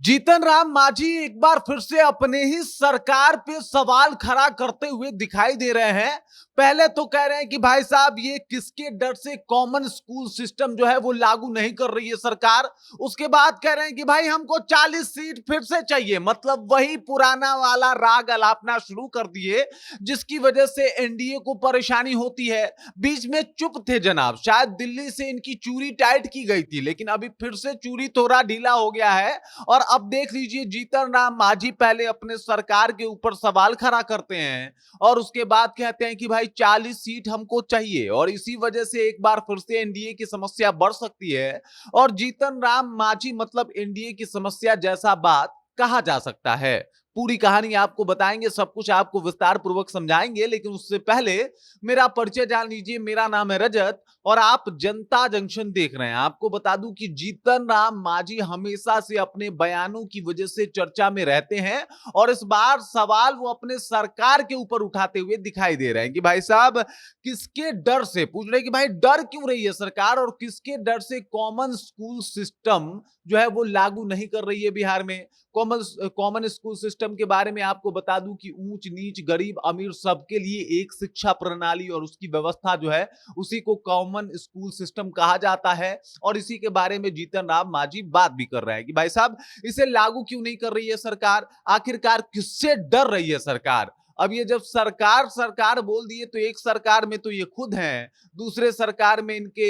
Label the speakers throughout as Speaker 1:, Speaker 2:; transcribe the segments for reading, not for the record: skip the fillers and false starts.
Speaker 1: जीतन राम मांझी एक बार फिर से अपने ही सरकार पे सवाल खड़ा करते हुए दिखाई दे रहे हैं। पहले तो कह रहे हैं कि भाई साहब ये किसके डर से कॉमन स्कूल सिस्टम जो है वो लागू नहीं कर रही है सरकार। उसके बाद कह रहे हैं कि भाई हमको 40 सीट फिर से चाहिए, मतलब वही पुराना वाला राग अलापना शुरू कर दिए, जिसकी वजह से एनडीए को परेशानी होती है। बीच में चुप थे जनाब, शायद दिल्ली से इनकी चूड़ी टाइट की गई थी, लेकिन अभी फिर से चूड़ी थोड़ा ढीला हो गया है। और अब देख लीजिए, जीतन राम मांझी पहले अपने सरकार के ऊपर सवाल खड़ा करते हैं और उसके बाद कहते हैं कि भाई 40 सीट हमको चाहिए, और इसी वजह से एक बार फिर से एनडीए की समस्या बढ़ सकती है। और जीतन राम मांझी मतलब एनडीए की समस्या जैसा बात कहा जा सकता है। पूरी कहानी आपको बताएंगे, सब कुछ आपको विस्तार पूर्वक समझाएंगे, लेकिन उससे पहले मेरा परिचय जान लीजिए। मेरा नाम है रजत और आप जनता जंक्शन देख रहे हैं। आपको बता दूं कि जीतन राम मांझी हमेशा से अपने बयानों की वजह से चर्चा में रहते हैं, और इस बार सवाल वो अपने सरकार के ऊपर उठाते हुए दिखाई दे रहे हैं कि भाई साहब किसके डर से, पूछ रहे हैं कि भाई डर क्यों रही है सरकार और किसके डर से कॉमन स्कूल सिस्टम जो है वो लागू नहीं कर रही है बिहार में। कॉमन कॉमन स्कूल सिस्टम के बारे में आपको बता दूं कि ऊंच नीच गरीब अमीर सबके लिए एक शिक्षा प्रणाली और उसकी व्यवस्था जो है उसी को कॉमन स्कूल सिस्टम कहा जाता है। और इसी के बारे में जीतन राम मांझी बात भी कर रहे हैं कि भाई साहब इसे लागू क्यों नहीं कर रही है सरकार, आखिरकार किससे डर रही है सरकार। अब ये जब सरकार सरकार बोल दिए तो एक सरकार में तो ये खुद हैं, दूसरे सरकार में इनके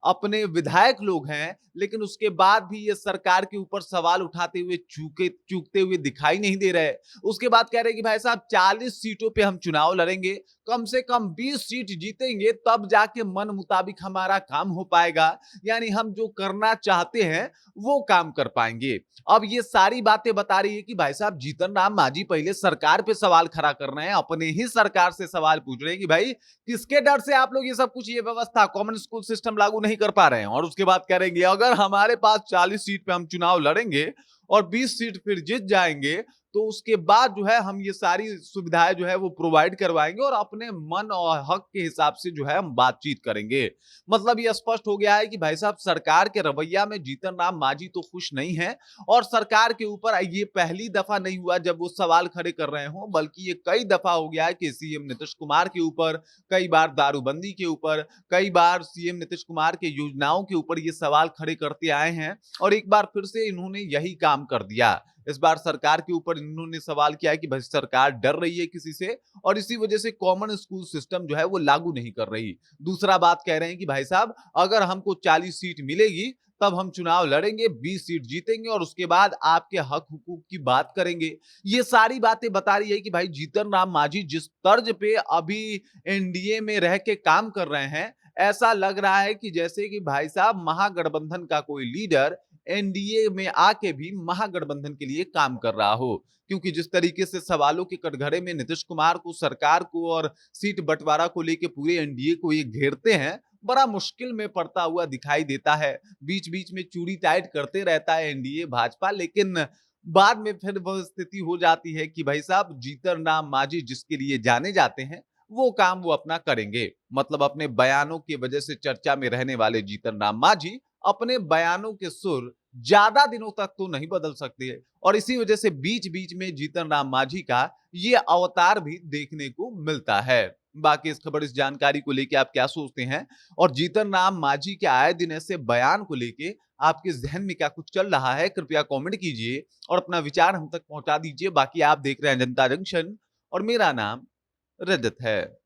Speaker 1: अपने विधायक लोग हैं, लेकिन उसके बाद भी ये सरकार के ऊपर सवाल उठाते हुए चूकते हुए दिखाई नहीं दे रहे। उसके बाद कह रहे हैं कि भाई साहब 40 सीटों पे हम चुनाव लड़ेंगे, कम से कम 20 सीट जीतेंगे तब जाके मन मुताबिक हमारा काम हो पाएगा, यानी हम जो करना चाहते हैं वो काम कर पाएंगे। अब ये सारी बातें बता रही है कि भाई साहब जीतन राम मांझी पहले सरकार पे सवाल खड़ा कर रहे हैं, अपने ही सरकार से सवाल पूछ रहे हैं कि भाई किसके डर से आप लोग ये सब कुछ, ये व्यवस्था कॉमन स्कूल सिस्टम लागू नहीं कर पा रहे हैं। और उसके बाद करेंगे अगर हमारे पास 40 सीट पे हम चुनाव लड़ेंगे और 20 सीट फिर जीत जाएंगे तो उसके बाद जो है हम ये सारी सुविधाएं जो है वो प्रोवाइड करवाएंगे और अपने मन और हक के हिसाब से जो है हम बातचीत करेंगे। मतलब ये स्पष्ट हो गया है कि भाई साहब सरकार के रवैया में जीतन राम मांझी तो खुश नहीं है। और सरकार के ऊपर ये पहली दफा नहीं हुआ जब वो सवाल खड़े कर रहे हो, बल्कि ये कई दफा हो गया है कि सीएम नीतीश कुमार के ऊपर, कई बार दारूबंदी के ऊपर, कई बार सीएम नीतीश कुमार के योजनाओं के ऊपर ये सवाल खड़े करते आए हैं। और एक बार फिर से इन्होंने यही काम कर दिया। इस बार सरकार के ऊपर इन्होंने सवाल किया है कि भाई सरकार डर रही है किसी से और इसी वजह से कॉमन स्कूल सिस्टम जो है वो लागू नहीं कर रही। दूसरा बात कह रहे हैं कि भाई साहब अगर हमको 40 सीट मिलेगी तब हम चुनाव लड़ेंगे, 20 सीट जीतेंगे और उसके बाद आपके हक हुकूक की बात करेंगे। ये सारी बातें बता रही है कि भाई जीतन राम मांझी जिस तर्ज पे अभी एनडीए में रह के काम कर रहे हैं, ऐसा लग रहा है कि जैसे कि भाई साहब महागठबंधन का कोई लीडर एनडीए में आके भी महागठबंधन के लिए काम कर रहा हो। क्योंकि जिस तरीके से सवालों के कटघरे में नीतीश कुमार को, सरकार को और सीट बंटवारा को लेके पूरे एनडीए को ये घेरते हैं, बड़ा मुश्किल में पड़ता हुआ दिखाई देता है। बीच बीच में चूड़ी टाइट करते रहता है एनडीए भाजपा, लेकिन बाद में फिर वह स्थिति हो जाती है कि भाई साहब जीतन राम मांझी जिसके लिए जाने जाते हैं वो काम वो अपना करेंगे। मतलब अपने बयानों की वजह से चर्चा में रहने वाले जीतन राम मांझी अपने बयानों के सुर ज्यादा दिनों तक तो नहीं बदल सकते, और इसी वजह से बीच बीच में जीतन राम मांझी का ये अवतार भी देखने को मिलता है। बाकी इस खबर, इस जानकारी को लेके आप क्या सोचते हैं, और जीतन राम मांझी के आए दिन ऐसे बयान को लेके आपके जहन में क्या कुछ चल रहा है, कृपया कमेंट कीजिए और अपना विचार हम तक पहुंचा दीजिए। बाकी आप देख रहे हैं जनता जंक्शन और मेरा नाम रजत है।